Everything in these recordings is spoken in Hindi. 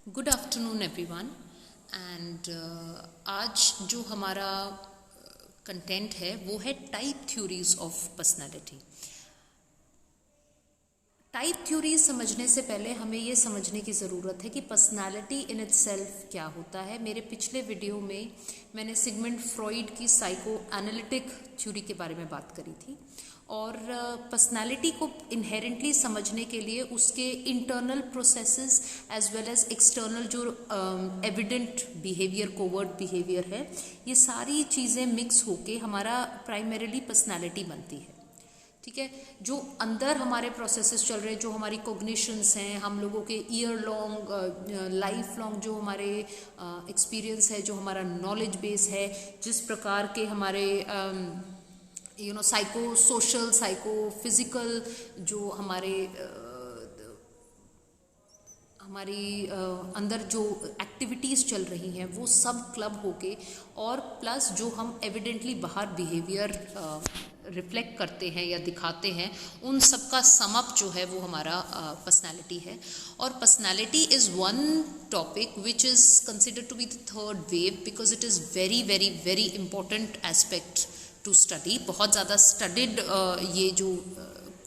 गुड आफ्टरनून एवरीवन एंड आज जो हमारा कंटेंट है वो है type theories of personality. Type theories समझने से पहले हमें ये समझने की ज़रूरत है कि पर्सनालिटी इन इटसेल्फ क्या होता है। मेरे पिछले वीडियो में मैंने सिगमंड फ्रॉइड की साइको एनालिटिक थ्योरी के बारे में बात करी थी और पर्सनालिटी को इनहेरेंटली समझने के लिए उसके internal processes as well as external जो एविडेंट बिहेवियर, कोवर्ट बिहेवियर है, ये सारी चीज़ें मिक्स होके हमारा प्राइमरीली पर्सनालिटी बनती है। ठीक है, जो अंदर हमारे प्रोसेसेस चल रहे हैं, जो हमारी कॉग्निशंस हैं, हम लोगों के ईयर लॉन्ग लाइफ लॉन्ग जो हमारे एक्सपीरियंस है, जो हमारा नॉलेज बेस है, जिस प्रकार के हमारे साइको सोशल, साइको फिजिकल जो हमारी अंदर जो एक्टिविटीज़ चल रही हैं वो सब क्लब होके और प्लस जो हम एविडेंटली बाहर बिहेवियर रिफ्लेक्ट करते हैं या दिखाते हैं, उन सब का समअप जो है वो हमारा पर्सनालिटी है। और personality is one topic which is considered to be the third wave because it is very very very important aspect to study. बहुत ज़्यादा स्टडीड ये जो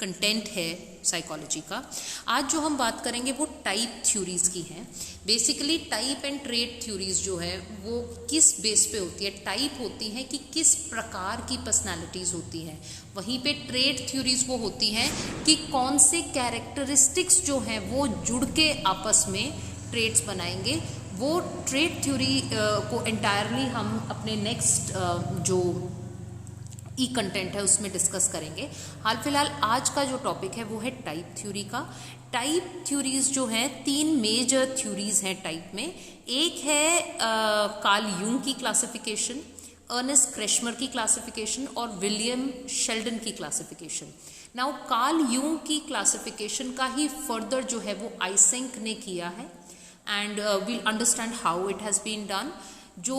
कंटेंट है साइकोलॉजी का। आज जो हम बात करेंगे वो टाइप थ्योरीज की हैं। Basically type and trait theories जो है वो किस बेस पे होती है? टाइप होती है कि किस प्रकार की पर्सनालिटीज़ होती हैं, वहीं पे ट्रेट थ्योरीज वो होती हैं कि कौन से कैरेक्टरिस्टिक्स जो हैं वो जुड़ के आपस में ट्रेट्स बनाएंगे। वो ट्रेट थ्योरी को एंटायरली हम अपने नेक्स्ट जो ई कंटेंट है उसमें डिस्कस करेंगे। हाल फिलहाल आज का जो टॉपिक है वो है टाइप थ्योरी का। टाइप थ्योरीज जो हैं, तीन मेजर थ्योरीज हैं टाइप में। एक है कार्ल यूंग की क्लासिफिकेशन, अर्नेस्ट क्रेशमर की क्लासिफिकेशन और विलियम शेल्डन की क्लासिफिकेशन। नाउ कार्ल यूंग की क्लासिफिकेशन का ही फर्दर जो है वो आइसेंक ने किया है and we'll understand how it has been done. जो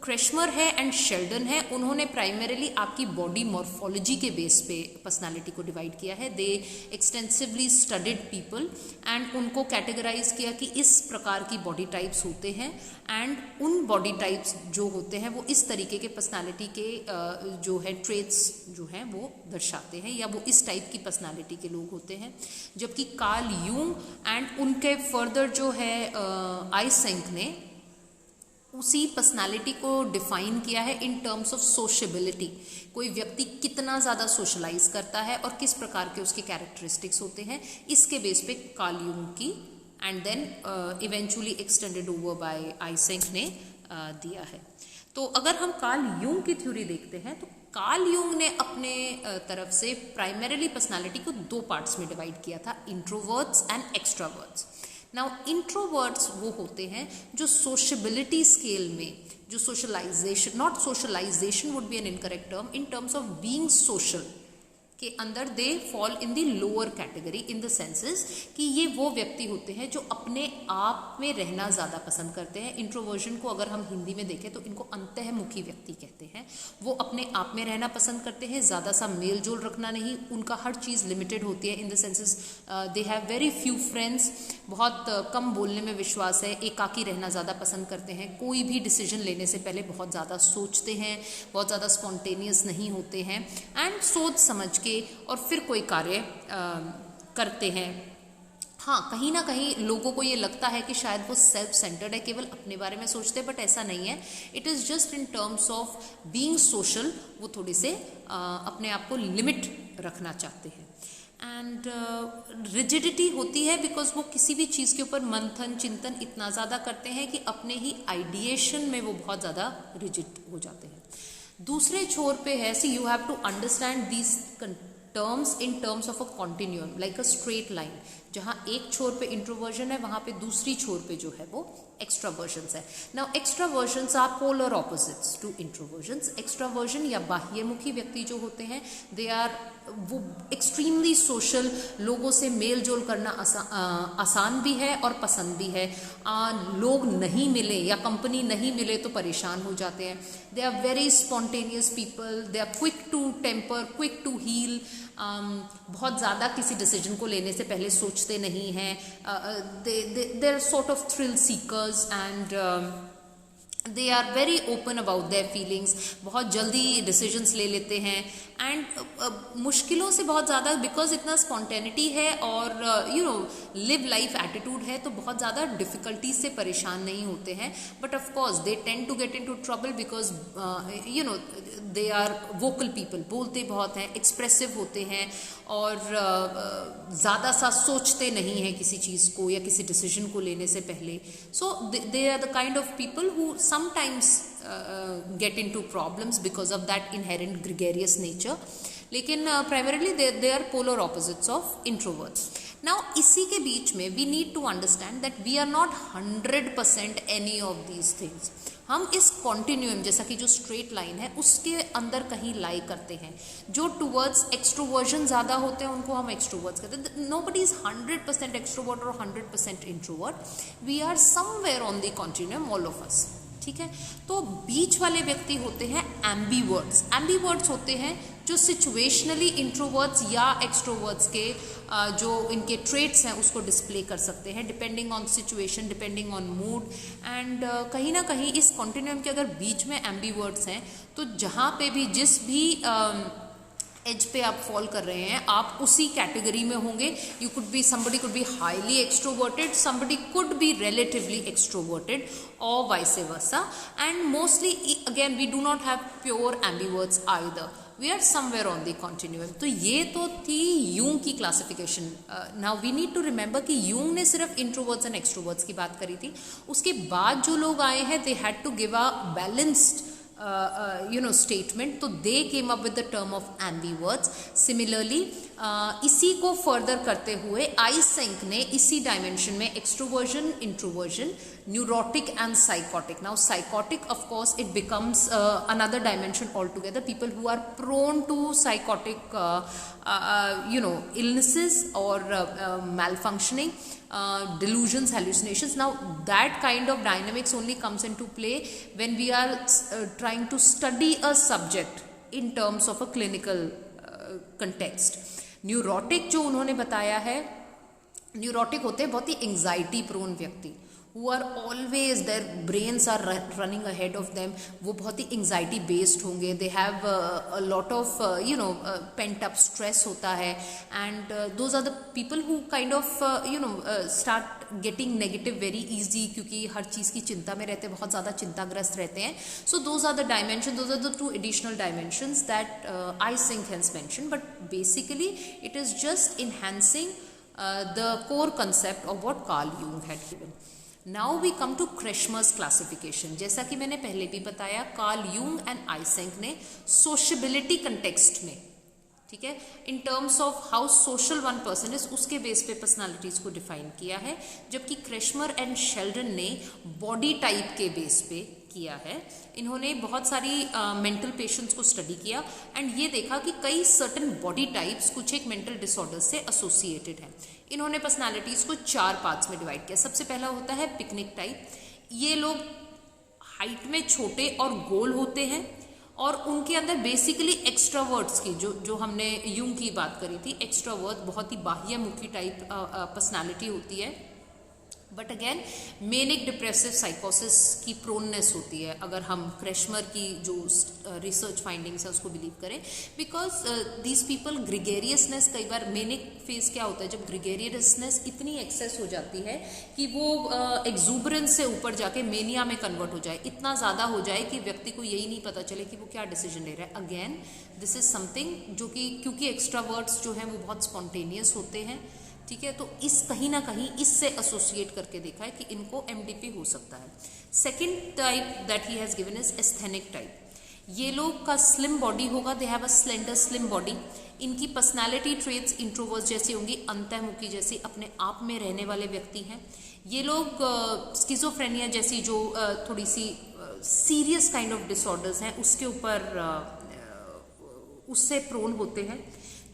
क्रेशमर है एंड शेल्डन है, उन्होंने प्राइमरीली आपकी बॉडी मॉर्फोलॉजी के बेस पे पर्सनालिटी को डिवाइड किया है। They extensively studied people and उनको कैटेगराइज किया कि इस प्रकार की बॉडी टाइप्स होते हैं एंड उन बॉडी टाइप्स जो होते हैं वो इस तरीके के पर्सनालिटी के जो है ट्रेट्स जो हैं वो दर्शाते हैं या वो इस टाइप की पर्सनालिटी के लोग होते हैं। जबकि कार्ल यूंग एंड उनके फर्दर जो है आइसेंक ने उसी पर्सनालिटी को डिफाइन किया है इन टर्म्स ऑफ सोशेबिलिटी। कोई व्यक्ति कितना ज़्यादा सोशलाइज करता है और किस प्रकार के उसके कैरेक्टरिस्टिक्स होते हैं, इसके बेस पे कार्ल यूंग की and then eventually extended over by Eysenck ने दिया है। तो अगर हम कार्ल यूंग की थ्योरी देखते हैं तो कार्ल यूंग ने अपने तरफ से प्राइमरीली पर्सनालिटी को दो पार्ट्स में डिवाइड किया था, introverts and extraverts. Now introverts वो होते हैं जो सोशबिलिटी स्केल में, जो socialisation, not socialisation would be an incorrect term, in terms of being social के अंदर they fall in the lower category in the senses कि ये वो व्यक्ति होते हैं जो अपने आप में रहना ज़्यादा पसंद करते हैं। इंट्रोवर्जन को अगर हम हिंदी में देखें तो इनको अंतःमुखी व्यक्ति कहते हैं। वो अपने आप में रहना पसंद करते हैं, ज़्यादा सा मेल जोल रखना नहीं, उनका हर चीज़ लिमिटेड होती है इन the senses they have very few friends, बहुत कम बोलने में विश्वास है, एकाकी रहना ज़्यादा पसंद करते हैं, कोई भी डिसीजन लेने से पहले बहुत ज़्यादा सोचते हैं, बहुत ज़्यादा स्पॉन्टेनियस नहीं होते हैं एंड सोच समझ के और फिर कोई कार्य करते हैं। हाँ, कहीं ना कहीं लोगों को ये लगता है कि शायद वो सेल्फ सेंटर्ड है, केवल अपने बारे में सोचते हैं, बट ऐसा नहीं है। It is just in terms of being social, वो थोड़े से अपने आप को लिमिट रखना चाहते हैं। एंड रिजिडिटी होती है बिकॉज वो किसी भी चीज़ के ऊपर मंथन चिंतन इतना ज़्यादा करते हैं कि अपने ही आइडिएशन में वो बहुत ज़्यादा रिजिड हो जाते हैं। दूसरे छोर पे है, see you have to understand these terms in terms of a continuum like a straight line. जहाँ एक छोर पे इंट्रोवर्जन है वहाँ पे दूसरी छोर पे जो है वो एक्स्ट्रावर्जन्स है। Now extraversions are polar opposites to introversions. Extraversion या बाह्यमुखी व्यक्ति जो होते हैं दे आर वो एक्सट्रीमली सोशल, लोगों से मेल जोल करना आसान भी है और पसंद भी है। लोग नहीं मिले या कंपनी नहीं मिले तो परेशान हो जाते हैं। They are very spontaneous people, they are quick to temper, quick to heal बहुत ज़्यादा किसी डिसीजन को लेने से पहले सोचते नहीं हैं, they are sort of thrill seekers and they are very open about their feelings, बहुत जल्दी डिसीजंस ले लेते हैं एंड मुश्किलों से बहुत ज़्यादा, बिकॉज इतना स्पॉन्टेनिटी है और लिव लाइफ एटीट्यूड है, तो बहुत ज़्यादा डिफिकल्टी से परेशान नहीं होते हैं. But of course they tend to get into trouble because they are vocal people, बोलते बहुत हैं, एक्सप्रेसिव होते हैं और ज़्यादा सा सोचते नहीं हैं किसी चीज़ को या किसी डिसीजन को लेने से पहले. So they are the kind of people who sometimes get into problems because of that inherent gregarious nature. लेकिन primarily they are polar opposites of introverts. Now इसी के बीच में we need to understand that we are not 100% any of these things. हम इस कॉन्टिन्यूम, जैसा कि जो स्ट्रेट लाइन है उसके अंदर कहीं लाई करते हैं. जो टूवर्ड्स एक्सट्रोवर्जन ज़्यादा होते हैं उनको हम एक्सट्रोवर्ट्स कहते हैं. नोबडी इज 100% एक्सट्रोवर्ट और 100% introvert. We are somewhere on the continuum, all of us. ठीक है, तो बीच वाले व्यक्ति होते हैं एम्बीवर्ट्स. एम्बीवर्ट्स होते हैं जो सिचुएशनली इंट्रोवर्ट्स या एक्सट्रोवर्ट्स के जो इनके ट्रेट्स हैं उसको डिस्प्ले कर सकते हैं depending on situation, depending on mood. And कहीं ना कहीं इस कॉन्टिन्यूम के अगर बीच में एम्बीवर्ट्स हैं तो जहाँ पे भी जिस भी एज पे आप फॉल कर रहे हैं आप उसी कैटेगरी में होंगे. You could be, somebody could be highly extroverted, somebody could be relatively extroverted or vice versa, and mostly again we do not have pure ambiverts either. We are somewhere on the continuum. तो ये तो थी यूंग की classification. Now we need to remember कि यूंग ने सिर्फ इंट्रोवर्ट्स एंड एक्सट्रोवर्ट्स की बात करी थी. उसके बाद जो लोग आए हैं they had to give a balanced statement, तो they came up with the term of ambiverts. Similarly, इसी को फर्दर करते हुए आइसेंक ने इसी डायमेंशन में extroversion, introversion, neurotic and psychotic. Now psychotic of course it becomes another dimension altogether. People who are prone to psychotic illnesses or malfunctioning, delusions, hallucinations. Now that kind of dynamics only comes into play when we are trying to study a subject in terms of a clinical context. Neurotic जो उन्होंने बताया है, न्यूरोटिक होते हैं बहुत ही एंग्जाइटी प्रोन व्यक्ति, who are always, their brains are running ahead of them. वो बहुत ही anxiety based होंगे. They have a lot of pent up stress होता है, and those are the people who kind of start getting negative very easy, क्योंकि हर चीज़ की चिंता में रहते हैं, बहुत ज़्यादा चिंताग्रस्त रहते हैं. So those are the dimensions, those are the two additional dimensions that Eysenck has mentioned, but basically it is just enhancing the core concept of what Carl Jung had given. Now we come to Kretschmer's classification. जैसा कि मैंने पहले भी बताया, कार्ल यूंग एंड आइसेंक ने सोशबिलिटी कंटेक्स्ट में, ठीक है, इन terms of how social one person is, उसके बेस पे पर्सनालिटीज को डिफाइन किया है, जबकि क्रेशमर एंड शेल्डन ने बॉडी टाइप के बेस पे किया है. इन्होंने बहुत सारी मेंटल पेशेंट्स को स्टडी किया एंड ये देखा कि कई सर्टन बॉडी टाइप्स कुछ एक मेंटल डिसऑर्डर से एसोसिएटेड है. इन्होंने पर्सनालिटीज को 4 पार्ट्स में डिवाइड किया. सबसे पहला होता है पिकनिक टाइप. ये लोग हाइट में छोटे और गोल होते हैं और उनके अंदर बेसिकली एक्स्ट्रावर्ट्स की जो हमने यूंग की बात करी थी, एक्स्ट्रावर्ट बहुत ही बाह्यमुखी टाइप पर्सनालिटी होती है. बट अगेन मेनिक डिप्रेसिव साइकोसिस की प्रोननेस होती है अगर हम क्रेशमर की जो रिसर्च फाइंडिंग्स है उसको बिलीव करें, बिकॉज दीज पीपल ग्रिगेरियसनेस, कई बार मेनिक फेज क्या होता है जब ग्रिगेरियसनेस इतनी एक्सेस हो जाती है कि वो एक्सूबरेंस से ऊपर जाके मेनिया में कन्वर्ट हो जाए, इतना ज़्यादा हो जाए कि व्यक्ति को यही नहीं पता चले कि वो क्या डिसीजन ले रहा है. अगेन दिस इज समथिंग जो कि क्योंकि एक्स्ट्रावर्ट्स जो हैं वो बहुत स्पॉन्टेनियस होते हैं, ठीक है, तो इस कहीं ना कहीं इससे एसोसिएट करके देखा है कि इनको एमडीपी हो सकता है. Second type that he has given is asthenic type. ये लोग का स्लिम बॉडी होगा, they have a slender slim body. इनकी पर्सनालिटी ट्रेट्स इंट्रोवर्ट जैसी होंगी, अंतर्मुखी जैसी, अपने आप में रहने वाले व्यक्ति हैं. ये लोग स्किज़ोफ्रेनिया जैसी जो थोड़ी सी सीरियस काइंड ऑफ डिसऑर्डर्स हैं उसके ऊपर उससे प्रोन होते हैं.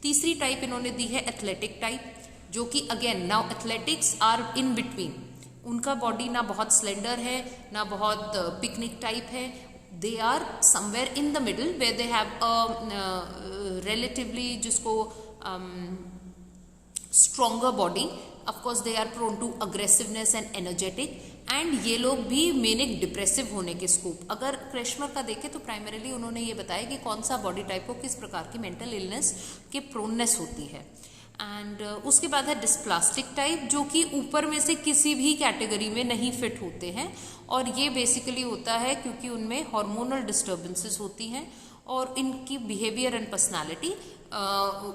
तीसरी टाइप इन्होंने दी है एथलेटिक टाइप, जो कि again now athletics are in between. उनका बॉडी ना बहुत स्लेंडर है ना बहुत पिकनिक टाइप है. They are somewhere in the middle where they have relatively, जिसको stronger body, of course they are prone to aggressiveness and energetic, and ये लोग भी मेनिक डिप्रेसिव होने के स्कोप। अगर क्रेशमर का देखें तो प्राइमरीली उन्होंने ये बताया कि कौन सा बॉडी टाइप को किस प्रकार की मेंटल इलनेस के प्रोननेस होती है। एंड उसके बाद है डिस्प्लास्टिक टाइप, जो कि ऊपर में से किसी भी कैटेगरी में नहीं फिट होते हैं, और ये बेसिकली होता है क्योंकि उनमें हार्मोनल डिस्टर्बेंसेस होती हैं और इनकी बिहेवियर एंड पर्सनालिटी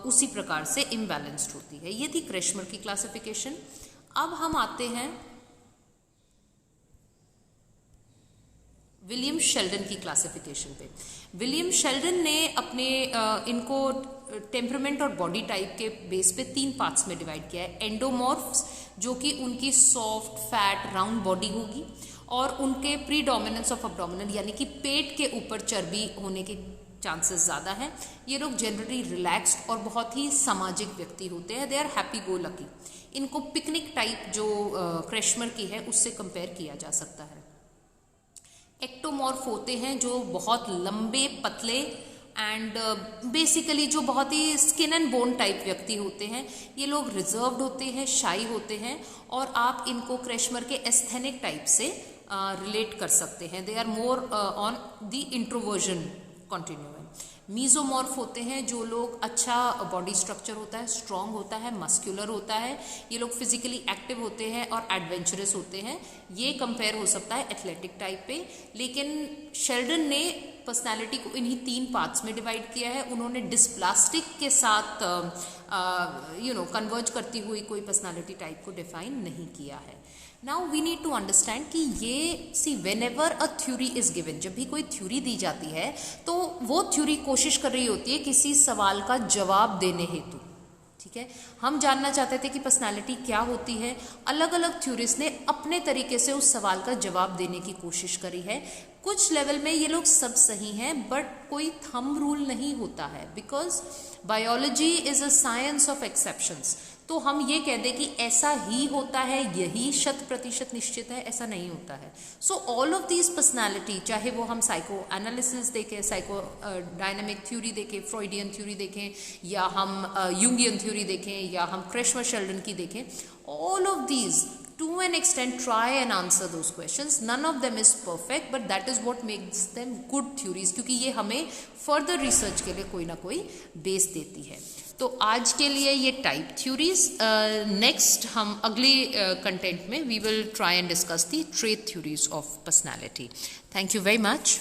उसी प्रकार से इम्बैलेंस्ड होती है। ये थी क्रेशमर की क्लासिफिकेशन। अब हम आते हैं विलियम शेल्डन की क्लासिफिकेशन पे। विलियम शेल्डन ने अपने इनको टेम्परामेंट और बॉडी टाइप के बेस पे 3 पार्ट्स में डिवाइड किया है। एंडोमॉर्फ्स, जो कि उनकी सॉफ्ट फैट राउंड बॉडी होगी, और उनके प्रीडोमिनेंस ऑफ अब्डोमिनल यानी कि पेट के ऊपर चर्बी होने के चांसेस ज़्यादा हैं। ये लोग जनरली रिलैक्स्ड और बहुत ही सामाजिक व्यक्ति होते हैं। They are happy go lucky. इनको पिकनिक टाइप जो क्रेशमर की है उससे कंपेयर किया जा सकता है। एक्टोमॉर्फ होते हैं जो बहुत लंबे पतले एंड बेसिकली जो बहुत ही स्किन एंड बोन टाइप व्यक्ति होते हैं। ये लोग रिजर्व्ड होते हैं, शाई होते हैं, और आप इनको क्रेशमर के एस्थेनिक टाइप से रिलेट कर सकते हैं। They are more on the introversion continuum. Mesomorph होते हैं जो लोग अच्छा बॉडी स्ट्रक्चर होता है, स्ट्रॉन्ग होता है, मस्क्यूलर होता है। ये लोग फिजिकली एक्टिव होते हैं और एडवेंचरस होते हैं। ये कंपेयर हो सकता है एथलेटिक टाइप पे। लेकिन शेल्डन ने पर्सनालिटी को इन्हीं 3 पार्ट्स में डिवाइड किया है। उन्होंने डिस्प्लास्टिक के साथ कन्वर्ज करती हुई कोई पर्सनालिटी टाइप को डिफाइन नहीं किया है। Now we need to understand कि ये whenever a theory is given, जब भी कोई थ्योरी दी जाती है तो वो थ्योरी कोशिश कर रही होती है किसी सवाल का जवाब देने हेतु। ठीक है, हम जानना चाहते थे कि पर्सनालिटी क्या होती है। अलग अलग थ्योरीज ने अपने तरीके से उस सवाल का जवाब देने की कोशिश करी है। कुछ लेवल में ये लोग सब सही हैं, बट कोई थंब रूल नहीं होता है, because biology is a science of exceptions. तो हम ये कह दें कि ऐसा ही होता है, यही 100% निश्चित है, ऐसा नहीं होता है। So all of these personality, चाहे वो हम साइको एनालिसिस देखें, साइको डायनामिक थ्योरी देखें, फ्रॉइडियन थ्योरी देखें, या हम यूंगियन थ्योरी देखें, या हम क्रेशमर शेल्डन की देखें, all of these to an extent try and answer those questions. None of them is perfect, but that is what makes them good theories, क्योंकि ये हमें further research के लिए कोई ना कोई बेस देती है। तो आज के लिए ये टाइप थ्योरीज। नेक्स्ट हम अगले कंटेंट में we will try and discuss the trait theories of personality. Thank you very much.